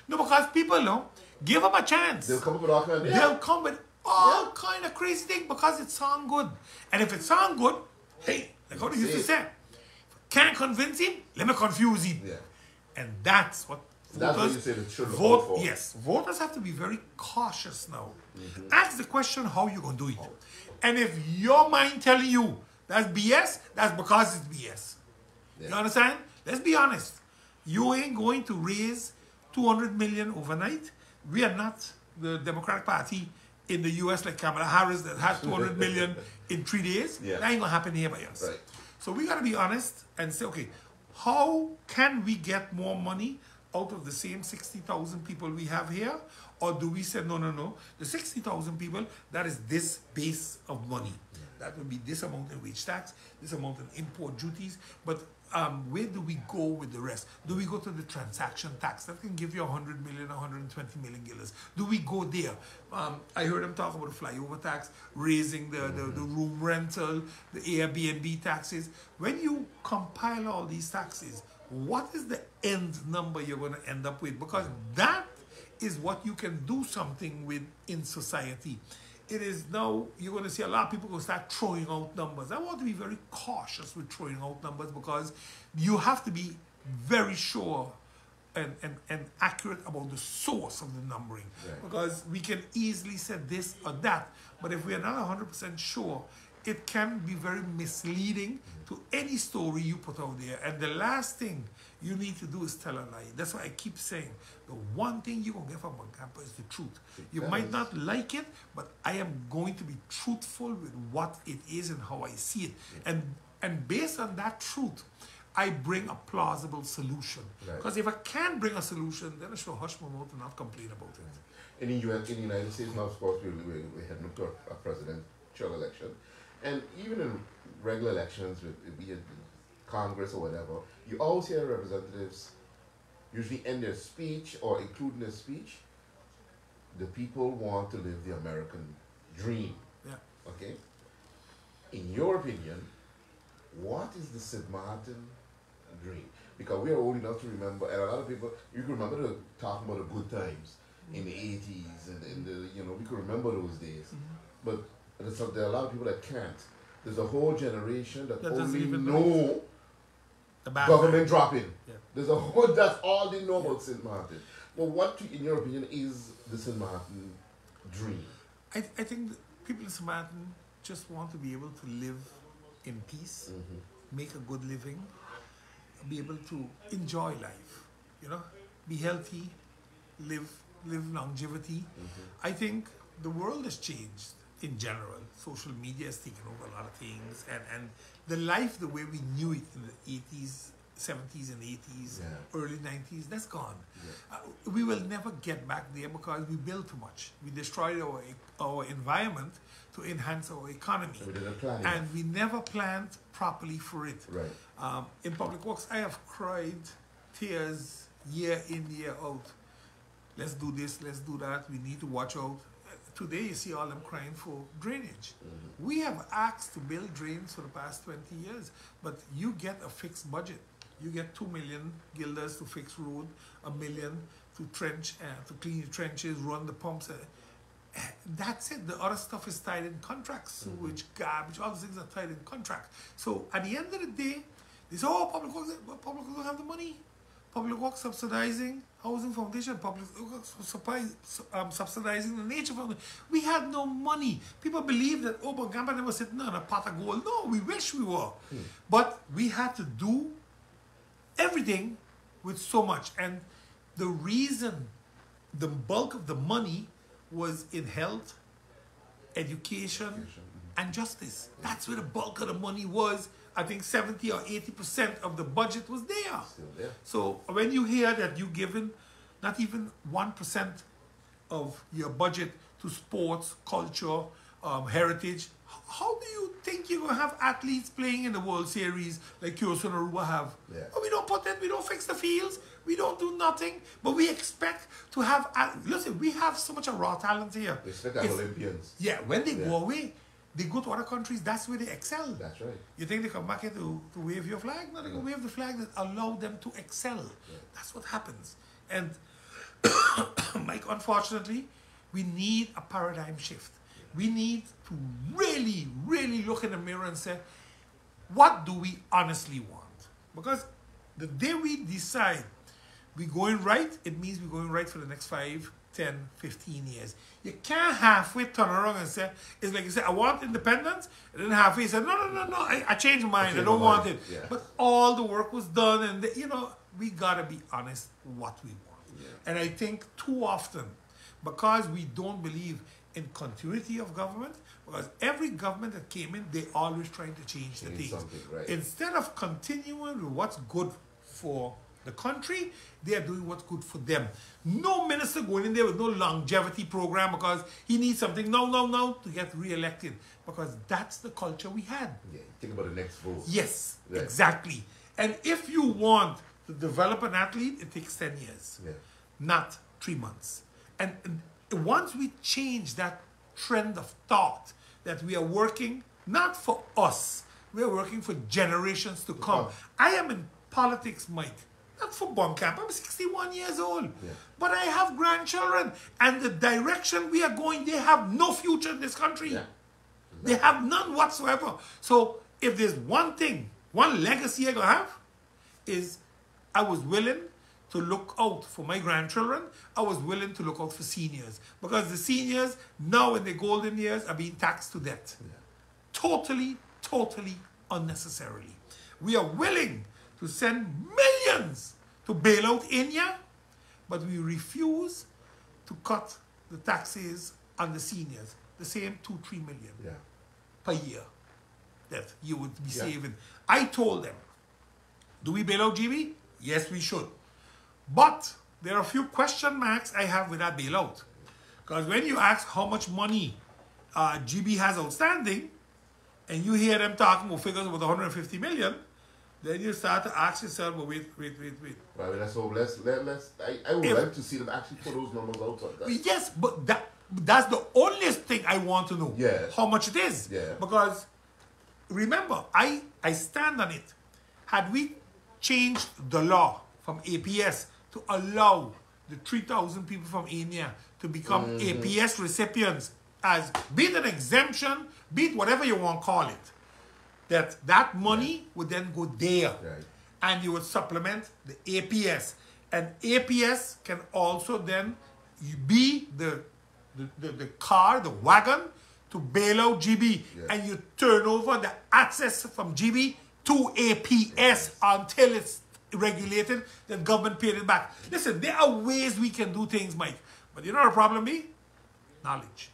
Speaker 2: No, because people, give them a chance.
Speaker 1: They'll come up with all kind of...
Speaker 2: They'll come with all kind of crazy things because it sounds good. And if it sounds good, hey, like how they used to say, can't convince him, let me confuse him.
Speaker 1: Yeah.
Speaker 2: And that's what voters...
Speaker 1: That's what you say the children vote for.
Speaker 2: Yes, voters have to be very cautious now. Ask the question how you're going to do it. And if your mind telling you that's BS, that's because it's BS. Yeah. You understand? Let's be honest. You ain't going to raise 200 million overnight. We are not the Democratic Party in the US like Kamala Harris that has 200 million in 3 days.
Speaker 1: Yeah.
Speaker 2: That ain't going to happen here by us.
Speaker 1: Right.
Speaker 2: So we got to be honest and say, okay, how can we get more money out of the same 60,000 people we have here? Or do we say, no, the 60,000 people, that is this base of money. That would be this amount in wage tax, this amount in import duties, but where do we go with the rest? Do we go to the transaction tax? That can give you 100 million, 120 million guilders. Do we go there? I heard them talk about the flyover tax, raising the room rental, the Airbnb taxes. When you compile all these taxes, what is the end number you're going to end up with? Because that is what you can do something with in society. It is now, you're going to see a lot of people going to start throwing out numbers. I want to be very cautious with throwing out numbers because you have to be very sure and accurate about the source of the numbering. Right. Because we can easily say this or that, but if we are not 100% sure, it can be very misleading to any story you put out there. And the last thing you need to do is tell a lie. That's why I keep saying, the one thing you're going to get from Bankampa is the truth. You might not like it, but I am going to be truthful with what it is and how I see it. And based on that truth, I bring a plausible solution. Because if I can't bring a solution, then I should hush my mouth and not complain about it.
Speaker 1: In the United States now, of course, we're heading up to a presidential election. And even in regular elections, be it Congress or whatever, you always hear representatives usually end their speech or include in their speech, the people want to live the American dream.
Speaker 2: Yeah.
Speaker 1: Okay? In your opinion, what is the Sid Martin dream? Because we are old enough to remember, and a lot of people, you can remember talking about the good times in the 80s, and we can remember those days. But there are a lot of people that can't. there's a whole generation that
Speaker 2: doesn't
Speaker 1: only
Speaker 2: even
Speaker 1: know
Speaker 2: the bad
Speaker 1: government dropping.
Speaker 2: Yeah.
Speaker 1: There's a whole, that's all they know about St. Maarten. But what, in your opinion, is the St. Maarten dream?
Speaker 2: I think that people in St. Maarten just want to be able to live in peace, make a good living, be able to enjoy life, you know, be healthy, live longevity. I think the world has changed in general. Social media has taken over a lot of things, and the life the way we knew it in the 80s, 70s and 80s, early 90s, that's gone. We will never get back there because we built too much. We destroyed our environment to enhance our economy.
Speaker 1: We didn't plan
Speaker 2: and
Speaker 1: enough.
Speaker 2: we never planned properly for it.
Speaker 1: Right.
Speaker 2: In public works, I have cried tears year in, year out. Let's do this, let's do that, we need to watch out. Today you see all them crying for drainage. We have asked to build drains for the past 20 years, but you get a fixed budget. You get 2 million guilders to fix road, 1 million to trench, to clean the trenches, run the pumps. That's it. The other stuff is tied in contracts, sewage, garbage, all these things are tied in contracts. So at the end of the day, they say, oh, public works don't have the money. Public works subsidizing housing foundation, public works subsidizing the nature foundation. We had no money. People believe that, oh, but Gamba never sitting on a pot of gold. No, we wish we were. But we had to do everything with so much. And the reason the bulk of the money was in health, education, and justice. That's where the bulk of the money was. I think 70 or 80% of the budget was there.
Speaker 1: Still there.
Speaker 2: So when you hear that you've given not even 1% of your budget to sports, culture, heritage, how do you think you're going to have athletes playing in the World Series like Kyoso and Aruba have?
Speaker 1: Yeah.
Speaker 2: But we don't put it, we don't fix the fields, we don't do nothing, but we expect to have, listen, we have so much of raw talent here.
Speaker 1: They expect to have Olympians.
Speaker 2: Yeah, when they go away, they go to other countries, that's where they excel.
Speaker 1: That's right.
Speaker 2: You think they come back here to wave your flag? No, they can wave the flag that allow them to excel. That's what happens. And Mike, unfortunately, we need a paradigm shift. We need to really, really look in the mirror and say, what do we honestly want? Because the day we decide we're going right, it means we're going right for the next 5, 10, 15 years. You can't halfway turn around and say, it's like you say, I want independence, and then halfway you say, no, I changed my mind, I don't want it.
Speaker 1: Yeah.
Speaker 2: But all the work was done, and you know, we gotta be honest what we want.
Speaker 1: Yeah.
Speaker 2: And I think too often, because we don't believe in continuity of government, because every government that came in, they always trying to change the things.
Speaker 1: Right.
Speaker 2: Instead of continuing with what's good for the country, they are doing what's good for them. No minister going in there with no longevity program because he needs something now to get re-elected, because that's the culture we had.
Speaker 1: Yeah, think about the next vote.
Speaker 2: Yes,
Speaker 1: Right.
Speaker 2: exactly. And if you want to develop an athlete, it takes 10 years, not 3 months. And once we change that trend of thought that we are working not for us, we are working for generations to come. I am in politics, Mike, not for bum camp. I'm 61 years old, but I have grandchildren, and the direction we are going, they have no future in this country.
Speaker 1: Yeah.
Speaker 2: They have none whatsoever. So if there's one thing, one legacy I gonna have, is I was willing to look out for my grandchildren. I was willing to look out for seniors, because the seniors now in their golden years are being taxed to death. Totally unnecessarily. We are willing to send millions to bail out India, but we refuse to cut the taxes on the seniors, the same 2-3 million per year that you would be saving. I told them, do we bail out GB? Yes, we should. But there are a few question marks I have with that bailout. Because when you ask how much money GB has outstanding, and you hear them talking about figures about 150 million, then you start to ask yourself, well, wait.
Speaker 1: Well, I would like to see them actually put those numbers out like that.
Speaker 2: Yes, but that's the only thing I want to know.
Speaker 1: Yeah.
Speaker 2: How much it is.
Speaker 1: Yeah.
Speaker 2: Because remember, I stand on it. Had we changed the law from APS to allow the 3,000 people from India to become APS recipients, as be it an exemption, be it whatever you want to call it, that money would then go there.
Speaker 1: Right.
Speaker 2: And you would supplement the APS. And APS can also then be the car, the wagon, to bail out GB.
Speaker 1: Yes.
Speaker 2: And you turn over the access from GB to APS until it's regulated, then government paid it back. Listen, there are ways we can do things, Mike. But you know what the problem be? Knowledge,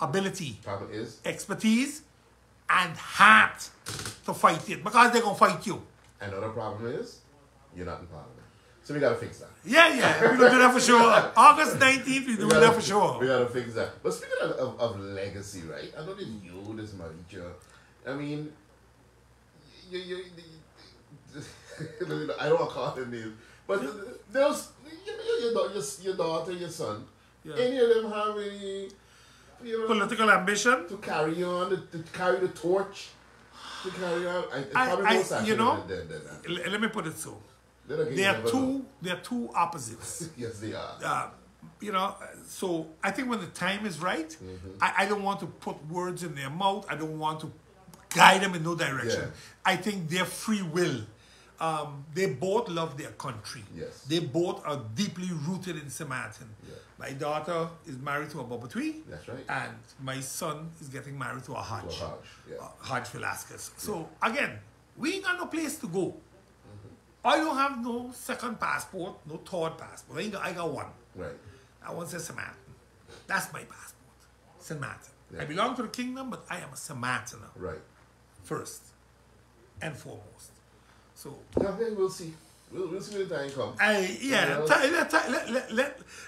Speaker 2: ability,
Speaker 1: Problem is,
Speaker 2: expertise, and heart to fight it. Because they're going to fight you.
Speaker 1: another problem is, you're not in Parliament. So we got to fix that.
Speaker 2: Yeah, we're going to do that for sure. August 19th, we're doing that for sure.
Speaker 1: We got to fix that. But speaking of legacy, right? I know that you, this Maricha, I mean, you I don't want to call them names, but there's your daughter, your son.
Speaker 2: Yeah.
Speaker 1: Any of them have any
Speaker 2: Political ambition?
Speaker 1: to carry on, to carry the torch, to carry on?
Speaker 2: Let me put it so.
Speaker 1: They
Speaker 2: are two opposites.
Speaker 1: Yes, they are.
Speaker 2: So I think when the time is right, I don't want to put words in their mouth. I don't want to guide them in no direction.
Speaker 1: Yeah.
Speaker 2: I think their free will. They both love their country.
Speaker 1: Yes.
Speaker 2: They both are deeply rooted in St. Martin.
Speaker 1: Yeah.
Speaker 2: My daughter is married to a Bobatui.
Speaker 1: That's right.
Speaker 2: And my son is getting married to a Hajj.
Speaker 1: To a Hajj, yeah.
Speaker 2: Hajj Velasquez. So again, we ain't got no place to go. I don't have no second passport, no third passport. I got one.
Speaker 1: Right.
Speaker 2: That one says St. Martin. That's my passport. St. Martin.
Speaker 1: Yeah.
Speaker 2: I belong to the kingdom, but I am a St. Martiner.
Speaker 1: Right.
Speaker 2: First and foremost. So
Speaker 1: Yeah, we'll see. We'll see when the time comes.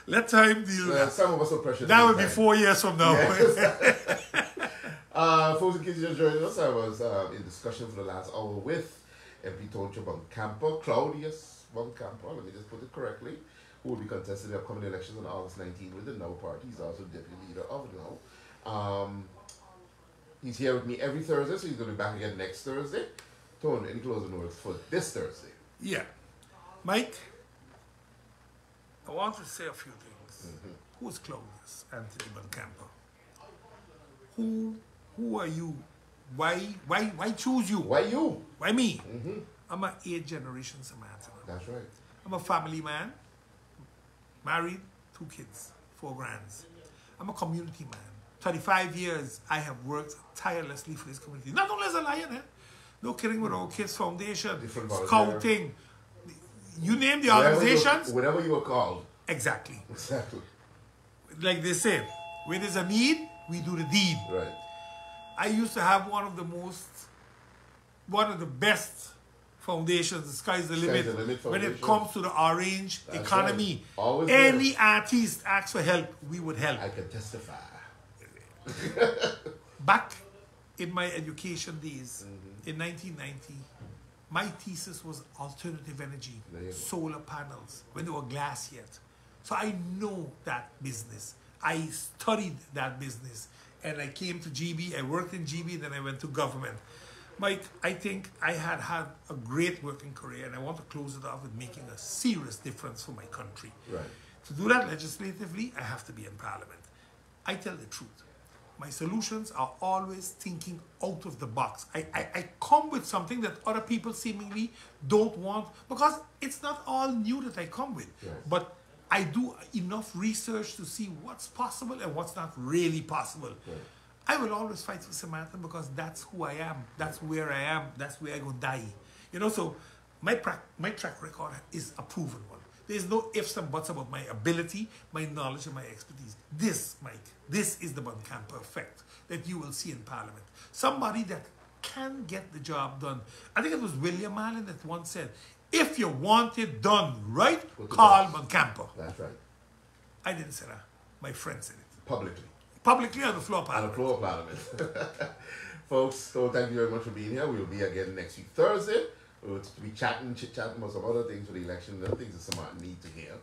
Speaker 2: Let time deal with that.
Speaker 1: Some of us are pressured.
Speaker 2: That will be 4 years from now.
Speaker 1: Yes. Folks, in case you just joined us, I was in discussion for the last hour with MP Toncho Camper, Claudius Camper, let me just put it correctly, who will be contesting the upcoming elections on August 19 with the Now Party. He's also deputy leader of the Now. He's here with me every Thursday, so he's going to be back again next Thursday. Tone, any closing words for this Thursday?
Speaker 2: Yeah. Mike, I want to say a few things. Who is Claudius Anthony Camper? Who are you? Why choose you?
Speaker 1: Why you?
Speaker 2: Why me? I'm an 8th generation Samaritan.
Speaker 1: That's right.
Speaker 2: I'm a family man, married, 2 kids, 4 grands. I'm a community man. 35 years I have worked tirelessly for this community. Not only as a lion, no kidding, with our Kids Foundation, scouting, you name the organizations.
Speaker 1: Whenever you were called.
Speaker 2: Exactly.
Speaker 1: Exactly.
Speaker 2: Like they say, when there's a need, we do the deed.
Speaker 1: Right.
Speaker 2: I used to have one of the best foundations, the sky's the limit, when it comes to the orange economy.
Speaker 1: Right.
Speaker 2: Any artist asks for help, we would help.
Speaker 1: I can testify.
Speaker 2: Back in my education days, in 1990, my thesis was alternative energy, solar panels, when they were glass yet. So I know that business. I studied that business. And I came to GB, I worked in GB, then I went to government. Mike, I think I had a great working career, and I want to close it off with making a serious difference for my country.
Speaker 1: Right.
Speaker 2: To do that legislatively, I have to be in Parliament. I tell the truth. My solutions are always thinking out of the box. I come with something that other people seemingly don't want, because it's not all new that I come with.
Speaker 1: Yes.
Speaker 2: But I do enough research to see what's possible and what's not really possible. Right. I will always fight for St. Martin because that's who I am. That's where I am. That's where I go die. So my track record is a proven one. There's no ifs and buts about my ability, my knowledge, and my expertise. This, Mike, this is the Camper effect that you will see in Parliament. Somebody that can get the job done. I think it was William Allen that once said, if you want it done right, call Camper.
Speaker 1: That's right.
Speaker 2: I didn't say that. My friend said it.
Speaker 1: Publicly.
Speaker 2: Publicly on the floor of Parliament.
Speaker 1: On the floor of Parliament. Folks, so thank you very much for being here. We will be again next week, Thursday. We'll be chit-chatting about some other things for the election, other things that someone need to hear.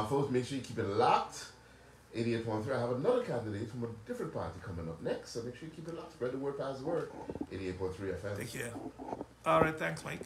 Speaker 1: Folks, make sure you keep it locked. 88.3. I have another candidate from a different party coming up next, so make sure you keep it locked. Spread the word, pass the word. 88.3 FM.
Speaker 2: Take care. All right, thanks, Mike.